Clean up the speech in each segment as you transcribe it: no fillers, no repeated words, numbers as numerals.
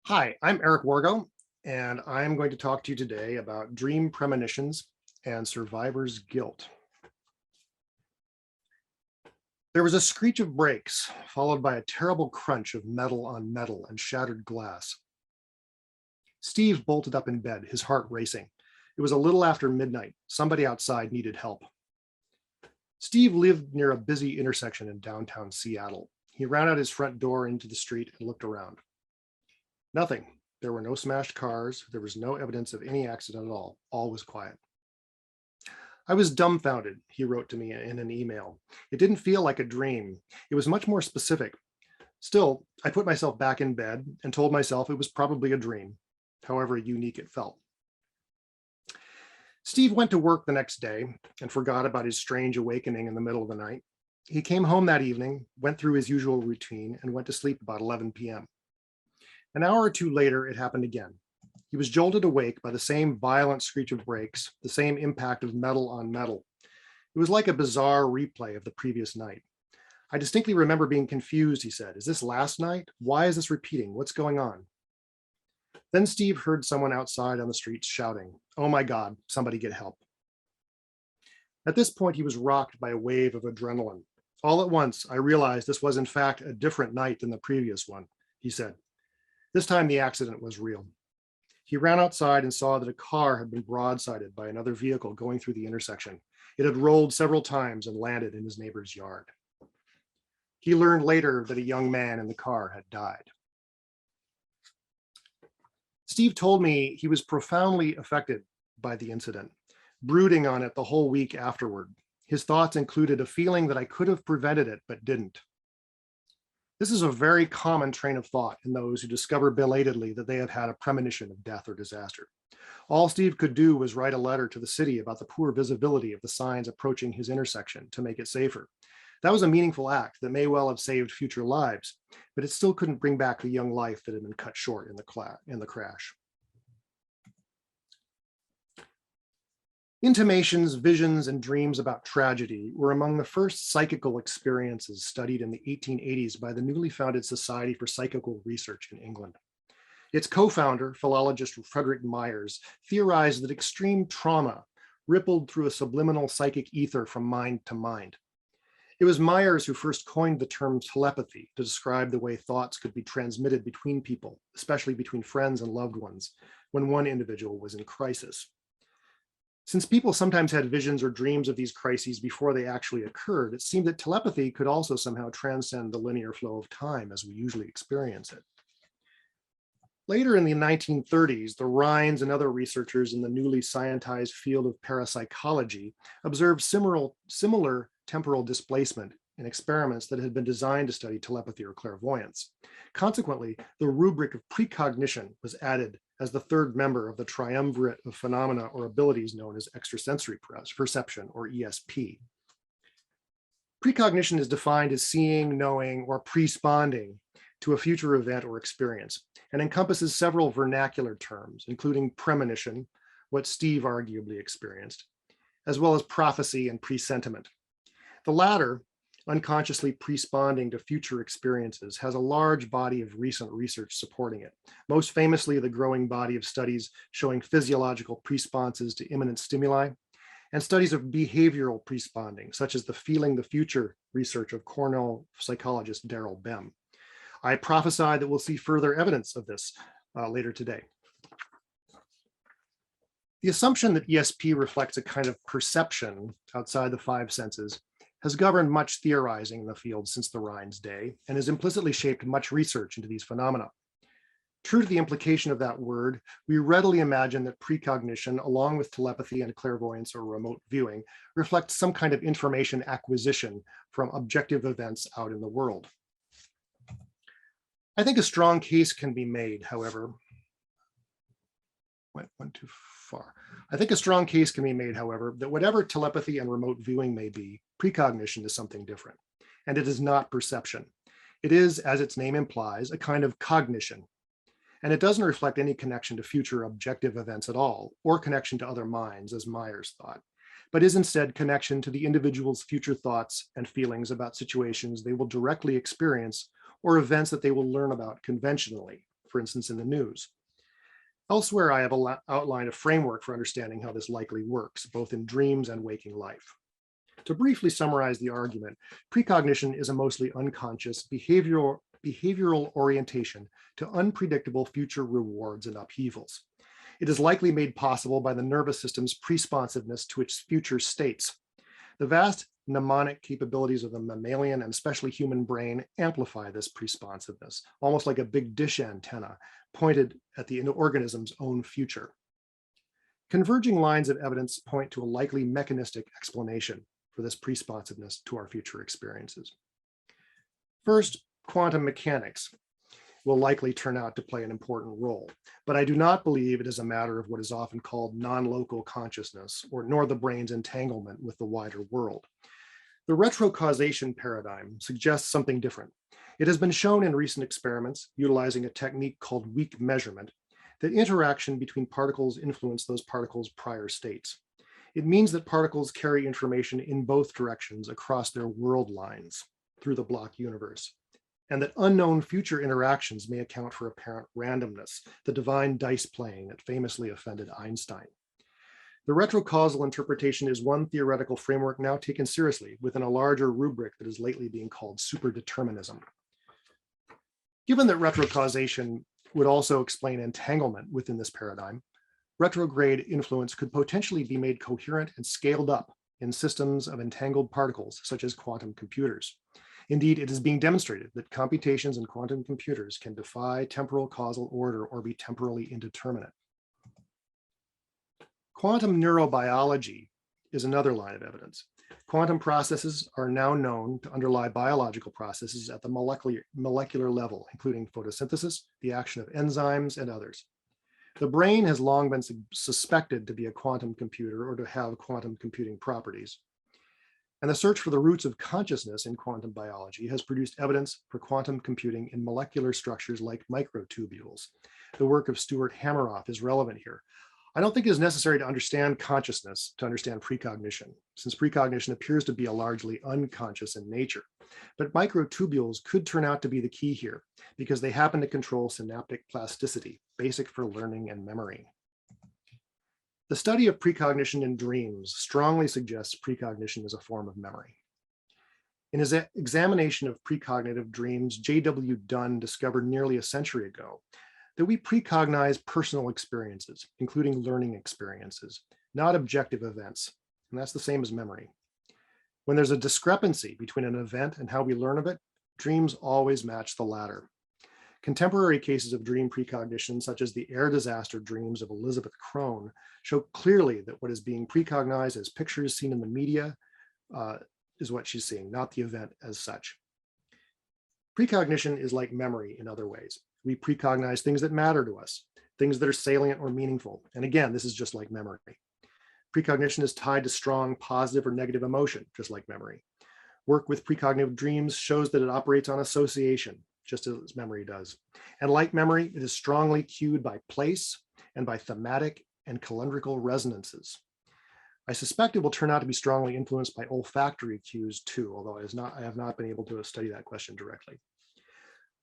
Hi, I'm Eric Wargo, and I'm going to talk to you today about dream premonitions and survivor's guilt. There was a screech of brakes, followed by a terrible crunch of metal on metal and shattered glass. Steve bolted up in bed, his heart racing. It was a little after midnight. Somebody outside needed help. Steve lived near a busy intersection in downtown Seattle. He ran out his front door into the street and looked around. Nothing. There were no smashed cars. There was no evidence of any accident at all. All was quiet. I was dumbfounded, he wrote to me in an email. It didn't feel like a dream. It was much more specific. Still, I put myself back in bed and told myself it was probably a dream, however unique it felt. Steve went to work the next day and forgot about his strange awakening in the middle of the night. He came home that evening, went through his usual routine, and went to sleep about 11 p.m. An hour or two later, it happened again. He was jolted awake by the same violent screech of brakes, the same impact of metal on metal. It was like a bizarre replay of the previous night. I distinctly remember being confused, he said. Is this last night? Why is this repeating? What's going on? Then Steve heard someone outside on the street shouting, "Oh my God, somebody get help." At this point, he was rocked by a wave of adrenaline. All at once, I realized this was in fact a different night than the previous one, he said. This time the accident was real. He ran outside and saw that a car had been broadsided by another vehicle going through the intersection. It had rolled several times and landed in his neighbor's yard. He learned later that a young man in the car had died. Steve told me he was profoundly affected by the incident, brooding on it the whole week afterward. His thoughts included a feeling that I could have prevented it, but didn't. This is a very common train of thought in those who discover belatedly that they have had a premonition of death or disaster. All Steve could do was write a letter to the city about the poor visibility of the signs approaching his intersection to make it safer. That was a meaningful act that may well have saved future lives, but it still couldn't bring back the young life that had been cut short in the crash. Intimations, visions, and dreams about tragedy were among the first psychical experiences studied in the 1880s by the newly founded Society for Psychical Research in England. Its co-founder, philologist Frederick Myers, theorized that extreme trauma rippled through a subliminal psychic ether from mind to mind. It was Myers who first coined the term telepathy to describe the way thoughts could be transmitted between people, especially between friends and loved ones, when one individual was in crisis. Since people sometimes had visions or dreams of these crises before they actually occurred, it seemed that telepathy could also somehow transcend the linear flow of time as we usually experience it. Later in the 1930s, the Rhines and other researchers in the newly scientized field of parapsychology observed similar temporal displacement in experiments that had been designed to study telepathy or clairvoyance. Consequently, the rubric of precognition was added as the third member of the triumvirate of phenomena or abilities known as extrasensory perception, or ESP. Precognition is defined as seeing, knowing, or presponding to a future event or experience, and encompasses several vernacular terms, including premonition, what Steve arguably experienced, as well as prophecy and presentiment. The latter, unconsciously presponding to future experiences, has a large body of recent research supporting it, most famously the growing body of studies showing physiological responses to imminent stimuli, and studies of behavioral presponding, such as the Feeling the Future research of Cornell psychologist Daryl Bem. I prophesy that we'll see further evidence of this later today. The assumption that ESP reflects a kind of perception outside the five senses has governed much theorizing in the field since the Rhines day and has implicitly shaped much research into these phenomena. True to the implication of that word, we readily imagine that precognition, along with telepathy and clairvoyance or remote viewing, reflects some kind of information acquisition from objective events out in the world. I think a strong case can be made, however, went too far. I think a strong case can be made, however, that whatever telepathy and remote viewing may be, precognition is something different, and it is not perception. It is, as its name implies, a kind of cognition, and it doesn't reflect any connection to future objective events at all, or connection to other minds, as Myers thought, but is instead connection to the individual's future thoughts and feelings about situations they will directly experience or events that they will learn about conventionally for instance, in the news. Elsewhere, I have outlined a framework for understanding how this likely works, both in dreams and waking life. To briefly summarize the argument, precognition is a mostly unconscious behavioral orientation to unpredictable future rewards and upheavals. It is likely made possible by the nervous system's responsiveness to its future states. The vast mnemonic capabilities of the mammalian and especially human brain amplify this responsiveness, almost like a big dish antenna pointed at the organism's own future. Converging lines of evidence point to a likely mechanistic explanation for this responsiveness to our future experiences. First, quantum mechanics will likely turn out to play an important role, but I do not believe it is a matter of what is often called non-local consciousness, nor the brain's entanglement with the wider world. The retrocausation paradigm suggests something different. It has been shown in recent experiments utilizing a technique called weak measurement that interaction between particles influence those particles' prior states. It means that particles carry information in both directions across their world lines through the block universe, and that unknown future interactions may account for apparent randomness, the divine dice playing that famously offended Einstein. The retrocausal interpretation is one theoretical framework now taken seriously within a larger rubric that is lately being called superdeterminism. Given that retrocausation would also explain entanglement within this paradigm, retrograde influence could potentially be made coherent and scaled up in systems of entangled particles, such as quantum computers. Indeed, it is being demonstrated that computations in quantum computers can defy temporal causal order or be temporally indeterminate. Quantum neurobiology is another line of evidence. Quantum processes are now known to underlie biological processes at the molecular level, including photosynthesis, the action of enzymes, and others. The brain has long been suspected to be a quantum computer or to have quantum computing properties. And the search for the roots of consciousness in quantum biology has produced evidence for quantum computing in molecular structures like microtubules. The work of Stuart Hameroff is relevant here. I don't think it is necessary to understand consciousness to understand precognition, since precognition appears to be a largely unconscious in nature. But microtubules could turn out to be the key here, because they happen to control synaptic plasticity, basic for learning and memory. The study of precognition in dreams strongly suggests precognition is a form of memory. In his examination of precognitive dreams, J.W. Dunn discovered nearly a century ago that we precognize personal experiences, including learning experiences, not objective events. And that's the same as memory. When there's a discrepancy between an event and how we learn of it, dreams always match the latter. Contemporary cases of dream precognition, such as the air disaster dreams of Elizabeth Krohn, show clearly that what is being precognized as pictures seen in the media is what she's seeing, not the event as such. Precognition is like memory in other ways. We precognize things that matter to us, things that are salient or meaningful. And again, this is just like memory. Precognition is tied to strong positive or negative emotion, just like memory. Work with precognitive dreams shows that it operates on association, just as memory does. And like memory, it is strongly cued by place and by thematic and calendrical resonances. I suspect it will turn out to be strongly influenced by olfactory cues too, although I have not been able to study that question directly.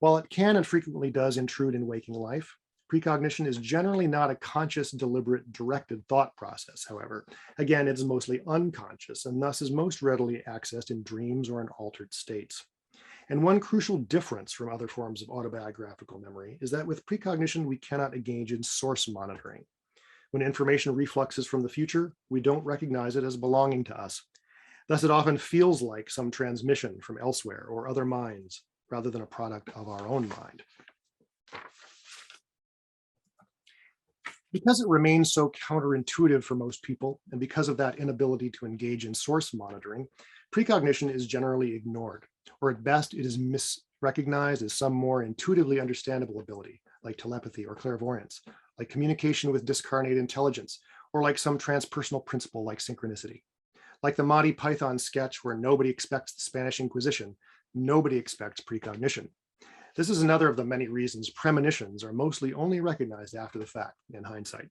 While it can and frequently does intrude in waking life, precognition is generally not a conscious, deliberate, directed thought process, however. Again, it is mostly unconscious and thus is most readily accessed in dreams or in altered states. And one crucial difference from other forms of autobiographical memory is that with precognition, we cannot engage in source monitoring. When information refluxes from the future, we don't recognize it as belonging to us. Thus, it often feels like some transmission from elsewhere or other minds, rather than a product of our own mind. Because it remains so counterintuitive for most people, and because of that inability to engage in source monitoring, precognition is generally ignored, or at best it is misrecognized as some more intuitively understandable ability, like telepathy or clairvoyance, like communication with discarnate intelligence, or like some transpersonal principle like synchronicity. Like the Monty Python sketch where nobody expects the Spanish Inquisition, nobody expects precognition. This is another of the many reasons premonitions are mostly only recognized after the fact, in hindsight.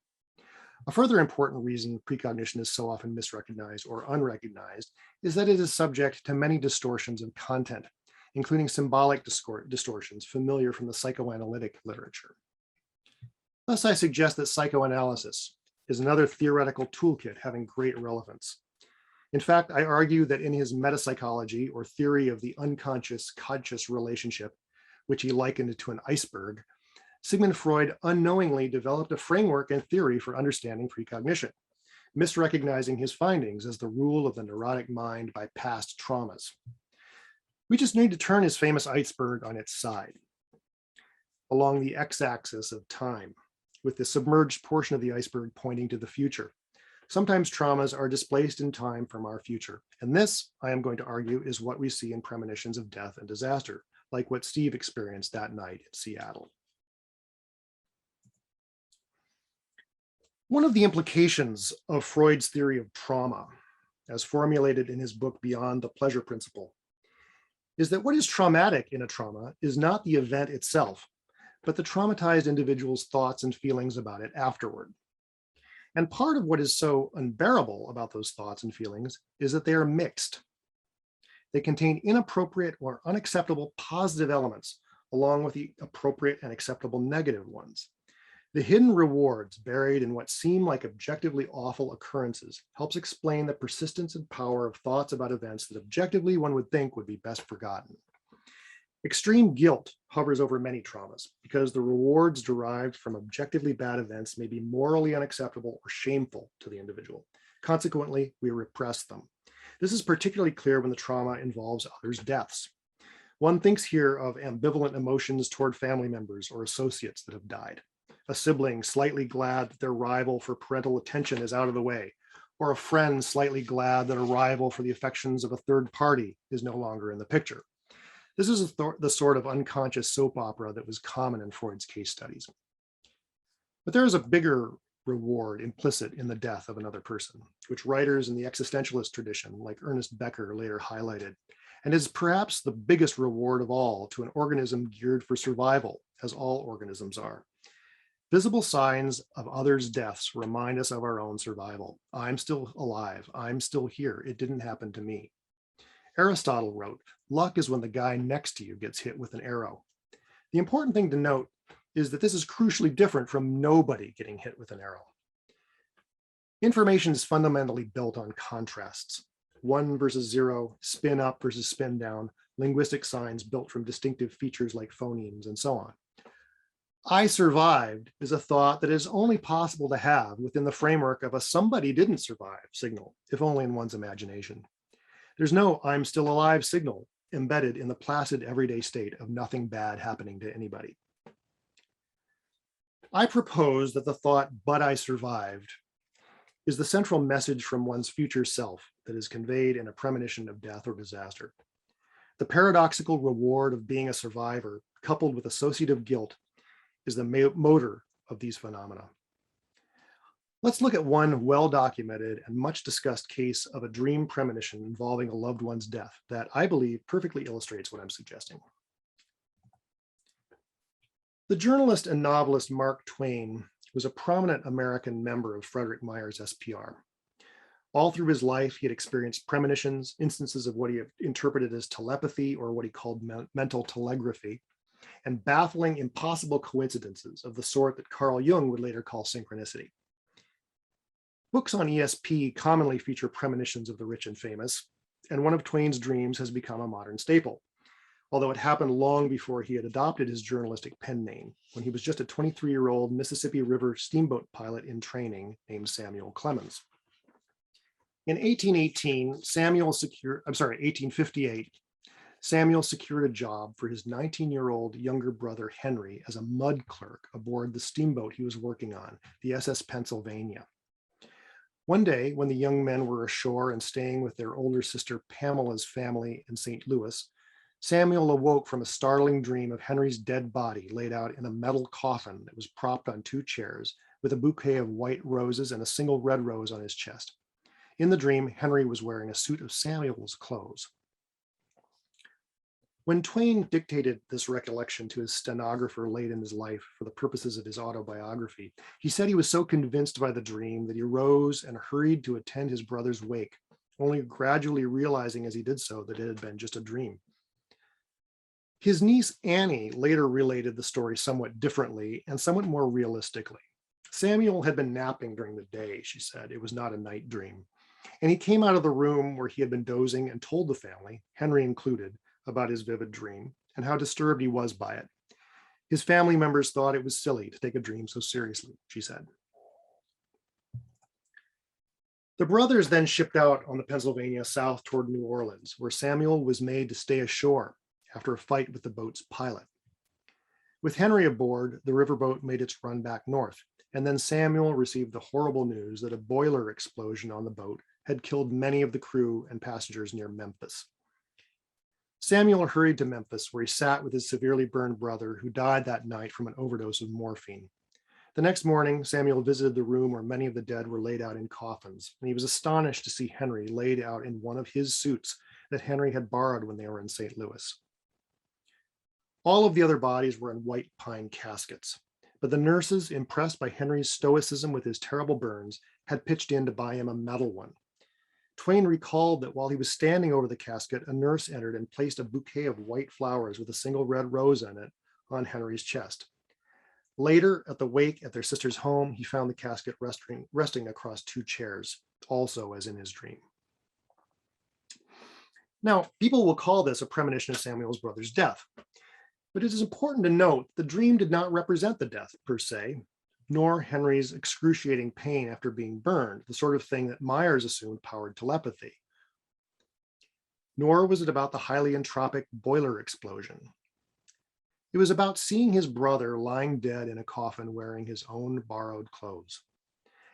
A further important reason precognition is so often misrecognized or unrecognized is that it is subject to many distortions of content, including symbolic distortions familiar from the psychoanalytic literature. Thus, I suggest that psychoanalysis is another theoretical toolkit having great relevance. In fact, I argue that in his metapsychology, or theory of the unconscious-conscious relationship, which he likened to an iceberg, Sigmund Freud unknowingly developed a framework and theory for understanding precognition, misrecognizing his findings as the rule of the neurotic mind by past traumas. We just need to turn his famous iceberg on its side, along the x-axis of time, with the submerged portion of the iceberg pointing to the future. Sometimes traumas are displaced in time from our future. And this, I am going to argue, is what we see in premonitions of death and disaster, like what Steve experienced that night in Seattle. One of the implications of Freud's theory of trauma, as formulated in his book Beyond the Pleasure Principle, is that what is traumatic in a trauma is not the event itself, but the traumatized individual's thoughts and feelings about it afterward. And part of what is so unbearable about those thoughts and feelings is that they are mixed. They contain inappropriate or unacceptable positive elements, along with the appropriate and acceptable negative ones. The hidden rewards buried in what seem like objectively awful occurrences helps explain the persistence and power of thoughts about events that objectively one would think would be best forgotten. Extreme guilt hovers over many traumas because the rewards derived from objectively bad events may be morally unacceptable or shameful to the individual. Consequently, we repress them. This is particularly clear when the trauma involves others' deaths. One thinks here of ambivalent emotions toward family members or associates that have died. A sibling slightly glad that their rival for parental attention is out of the way, or a friend slightly glad that a rival for the affections of a third party is no longer in the picture. This is the sort of unconscious soap opera that was common in Freud's case studies. But there is a bigger reward implicit in the death of another person, which writers in the existentialist tradition, like Ernest Becker, later highlighted, and is perhaps the biggest reward of all to an organism geared for survival, as all organisms are. Visible signs of others' deaths remind us of our own survival. I'm still alive. I'm still here. It didn't happen to me. Aristotle wrote, "Luck is when the guy next to you gets hit with an arrow." The important thing to note is that this is crucially different from nobody getting hit with an arrow. Information is fundamentally built on contrasts. 1 versus 0, spin up versus spin down, linguistic signs built from distinctive features like phonemes, and so on. I survived is a thought that is only possible to have within the framework of a somebody didn't survive signal, if only in one's imagination. There's no I'm still alive signal embedded in the placid everyday state of nothing bad happening to anybody. I propose that the thought, "but I survived," is the central message from one's future self that is conveyed in a premonition of death or disaster. The paradoxical reward of being a survivor, coupled with associative guilt, is the motor of these phenomena. Let's look at one well-documented and much discussed case of a dream premonition involving a loved one's death that I believe perfectly illustrates what I'm suggesting. The journalist and novelist Mark Twain was a prominent American member of Frederick Meyer's SPR. All through his life, he had experienced premonitions, instances of what he interpreted as telepathy or what he called mental telegraphy, and baffling, impossible coincidences of the sort that Carl Jung would later call synchronicity. Books on ESP commonly feature premonitions of the rich and famous, and one of Twain's dreams has become a modern staple, although it happened long before he had adopted his journalistic pen name, when he was just a 23-year-old Mississippi River steamboat pilot in training named Samuel Clemens. In 1858, Samuel secured a job for his 19-year-old younger brother Henry as a mud clerk aboard the steamboat he was working on, the SS Pennsylvania. One day, when the young men were ashore and staying with their older sister Pamela's family in St. Louis, Samuel awoke from a startling dream of Henry's dead body laid out in a metal coffin that was propped on 2 chairs with a bouquet of white roses and a single red rose on his chest. In the dream, Henry was wearing a suit of Samuel's clothes. When Twain dictated this recollection to his stenographer late in his life for the purposes of his autobiography, he said he was so convinced by the dream that he rose and hurried to attend his brother's wake, only gradually realizing as he did so that it had been just a dream. His niece Annie later related the story somewhat differently and somewhat more realistically. Samuel had been napping during the day, she said. It was not a night dream. And he came out of the room where he had been dozing and told the family, Henry included, about his vivid dream and how disturbed he was by it. His family members thought it was silly to take a dream so seriously, she said. The brothers then shipped out on the Pennsylvania south toward New Orleans, where Samuel was made to stay ashore after a fight with the boat's pilot. With Henry aboard, the riverboat made its run back north, and then Samuel received the horrible news that a boiler explosion on the boat had killed many of the crew and passengers near Memphis. Samuel hurried to Memphis, where he sat with his severely burned brother, who died that night from an overdose of morphine. The next morning, Samuel visited the room where many of the dead were laid out in coffins, and he was astonished to see Henry laid out in one of his suits that Henry had borrowed when they were in St. Louis. All of the other bodies were in white pine caskets, but the nurses, impressed by Henry's stoicism with his terrible burns, had pitched in to buy him a metal one. Twain recalled that while he was standing over the casket, a nurse entered and placed a bouquet of white flowers with a single red rose on it on Henry's chest. Later, at the wake at their sister's home, he found the casket resting across two chairs, also as in his dream. Now, people will call this a premonition of Samuel's brother's death. But it is important to note the dream did not represent the death per se, nor Henry's excruciating pain after being burned, the sort of thing that Myers assumed powered telepathy. Nor was it about the highly entropic boiler explosion. It was about seeing his brother lying dead in a coffin wearing his own borrowed clothes.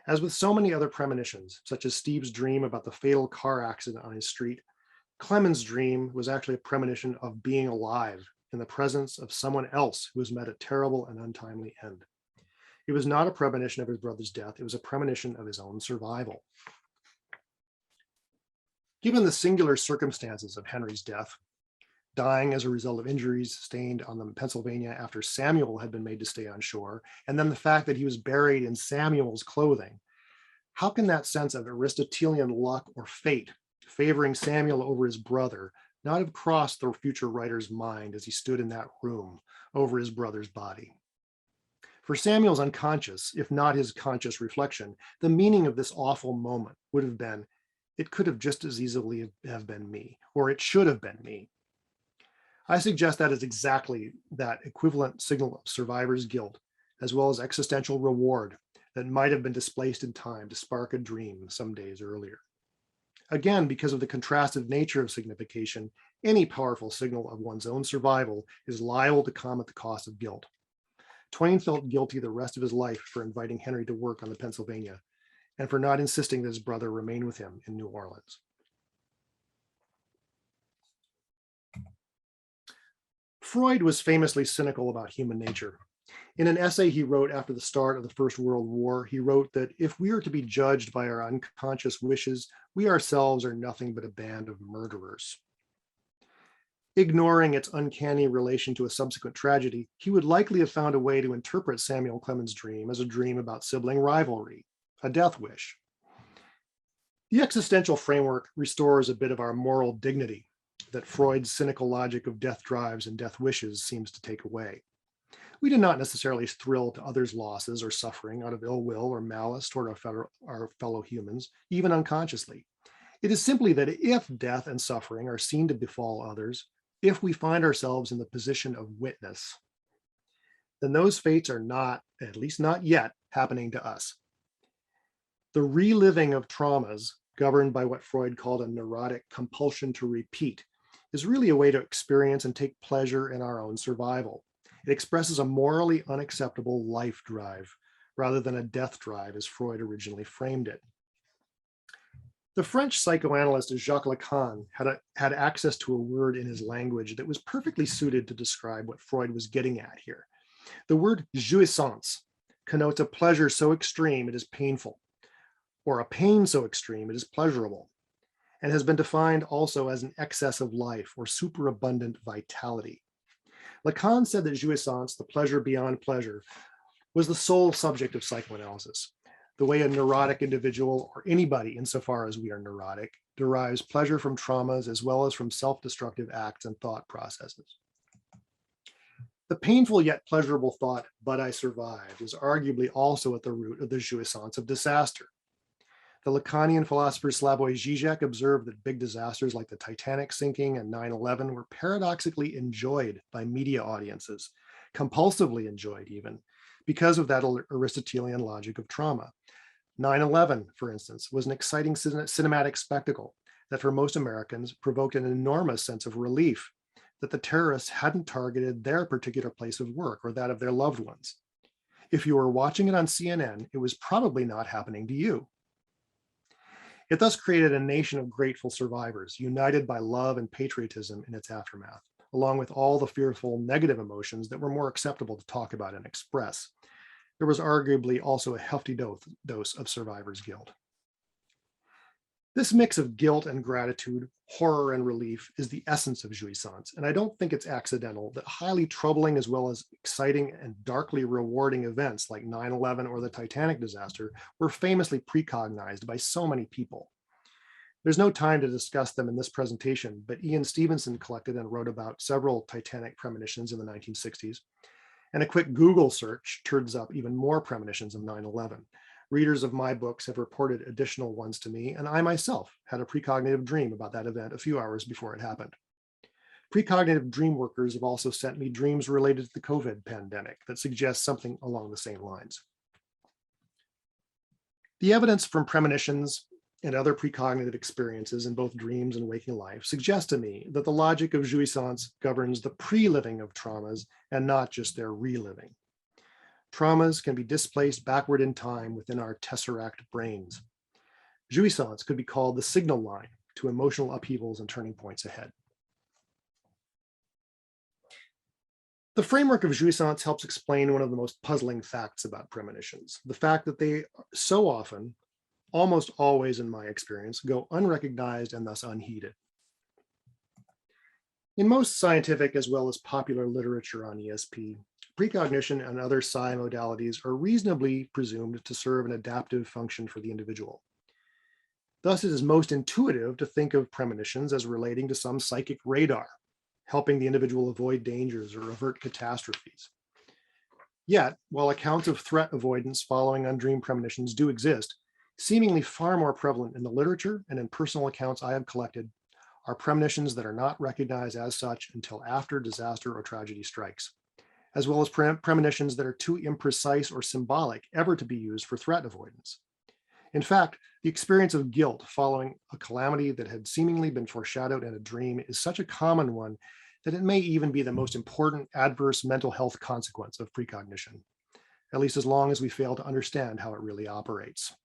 As with so many other premonitions, such as Steve's dream about the fatal car accident on his street, Clement's dream was actually a premonition of being alive in the presence of someone else who has met a terrible and untimely end. It was not a premonition of his brother's death, it was a premonition of his own survival. Given the singular circumstances of Henry's death, dying as a result of injuries sustained on the Pennsylvania after Samuel had been made to stay on shore, and then the fact that he was buried in Samuel's clothing, how can that sense of Aristotelian luck or fate favoring Samuel over his brother not have crossed the future writer's mind as he stood in that room over his brother's body? For Samuel's unconscious, if not his conscious reflection, the meaning of this awful moment would have been, it could have just as easily have been me, or it should have been me. I suggest that is exactly that equivalent signal of survivor's guilt, as well as existential reward that might have been displaced in time to spark a dream some days earlier. Again, because of the contrastive nature of signification, any powerful signal of one's own survival is liable to come at the cost of guilt. Twain felt guilty the rest of his life for inviting Henry to work on the Pennsylvania and for not insisting that his brother remain with him in New Orleans. Freud was famously cynical about human nature. In an essay he wrote after the start of the First World War, he wrote that if we are to be judged by our unconscious wishes, we ourselves are nothing but a band of murderers. Ignoring its uncanny relation to a subsequent tragedy, he would likely have found a way to interpret Samuel Clemens's dream as a dream about sibling rivalry, a death wish. The existential framework restores a bit of our moral dignity that Freud's cynical logic of death drives and death wishes seems to take away. We do not necessarily thrill to others' losses or suffering out of ill will or malice toward our fellow humans, even unconsciously. It is simply that if death and suffering are seen to befall others, if we find ourselves in the position of witness, then those fates are not, at least not yet, happening to us. The reliving of traumas, governed by what Freud called a neurotic compulsion to repeat, is really a way to experience and take pleasure in our own survival. It expresses a morally unacceptable life drive rather than a death drive as Freud originally framed it. The French psychoanalyst Jacques Lacan had access to a word in his language that was perfectly suited to describe what Freud was getting at here. The word jouissance connotes a pleasure so extreme it is painful, or a pain so extreme it is pleasurable, and has been defined also as an excess of life or superabundant vitality. Lacan said that jouissance, the pleasure beyond pleasure, was the sole subject of psychoanalysis, the way a neurotic individual, or anybody insofar as we are neurotic, derives pleasure from traumas as well as from self-destructive acts and thought processes. The painful yet pleasurable thought, but I survived, is arguably also at the root of the jouissance of disaster. The Lacanian philosopher Slavoj Žižek observed that big disasters like the Titanic sinking and 9/11 were paradoxically enjoyed by media audiences, compulsively enjoyed even, because of that Aristotelian logic of trauma. 9/11, for instance, was an exciting cinematic spectacle that for most Americans provoked an enormous sense of relief that the terrorists hadn't targeted their particular place of work or that of their loved ones. If you were watching it on CNN, it was probably not happening to you. It thus created a nation of grateful survivors, united by love and patriotism in its aftermath, along with all the fearful negative emotions that were more acceptable to talk about and express. There was arguably also a hefty dose of survivor's guilt. This mix of guilt and gratitude, horror and relief is the essence of jouissance, and I don't think it's accidental that highly troubling as well as exciting and darkly rewarding events like 9/11 or the Titanic disaster were famously precognized by so many people. There's no time to discuss them in this presentation, but Ian Stevenson collected and wrote about several Titanic premonitions in the 1960s, and a quick Google search turns up even more premonitions of 9/11. Readers of my books have reported additional ones to me, and I myself had a precognitive dream about that event a few hours before it happened. Precognitive dream workers have also sent me dreams related to the COVID pandemic that suggest something along the same lines. The evidence from premonitions and other precognitive experiences in both dreams and waking life suggests to me that the logic of jouissance governs the pre-living of traumas and not just their reliving. Traumas can be displaced backward in time within our tesseract brains. Jouissance could be called the signal line to emotional upheavals and turning points ahead. The framework of jouissance helps explain one of the most puzzling facts about premonitions, the fact that they so often, almost always in my experience, go unrecognized and thus unheeded. In most scientific as well as popular literature on ESP, precognition and other psi modalities are reasonably presumed to serve an adaptive function for the individual. Thus, it is most intuitive to think of premonitions as relating to some psychic radar, helping the individual avoid dangers or avert catastrophes. Yet, while accounts of threat avoidance following undreamed premonitions do exist, seemingly far more prevalent in the literature and in personal accounts I have collected are premonitions that are not recognized as such until after disaster or tragedy strikes, as well as premonitions that are too imprecise or symbolic ever to be used for threat avoidance. In fact, the experience of guilt following a calamity that had seemingly been foreshadowed in a dream is such a common one that it may even be the most important adverse mental health consequence of precognition, at least as long as we fail to understand how it really operates.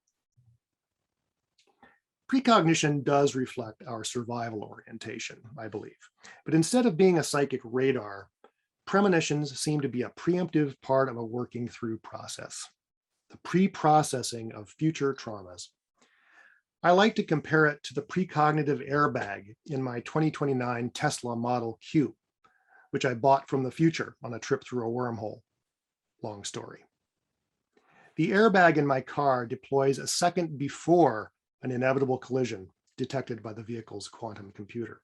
Precognition does reflect our survival orientation, I believe, but instead of being a psychic radar, premonitions seem to be a preemptive part of a working through process, the pre-processing of future traumas. I like to compare it to the precognitive airbag in my 2029 Tesla Model Q, which I bought from the future on a trip through a wormhole. Long story. The airbag in my car deploys a second before an inevitable collision detected by the vehicle's quantum computer.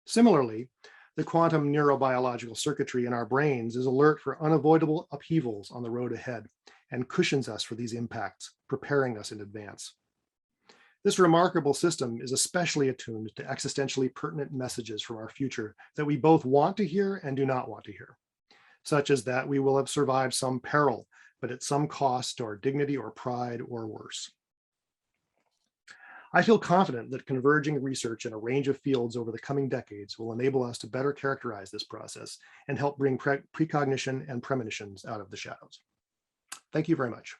Similarly, the quantum neurobiological circuitry in our brains is alert for unavoidable upheavals on the road ahead and cushions us for these impacts, preparing us in advance. This remarkable system is especially attuned to existentially pertinent messages from our future that we both want to hear and do not want to hear, such as that we will have survived some peril, but at some cost to our dignity or pride or worse. I feel confident that converging research in a range of fields over the coming decades will enable us to better characterize this process and help bring precognition and premonitions out of the shadows. Thank you very much.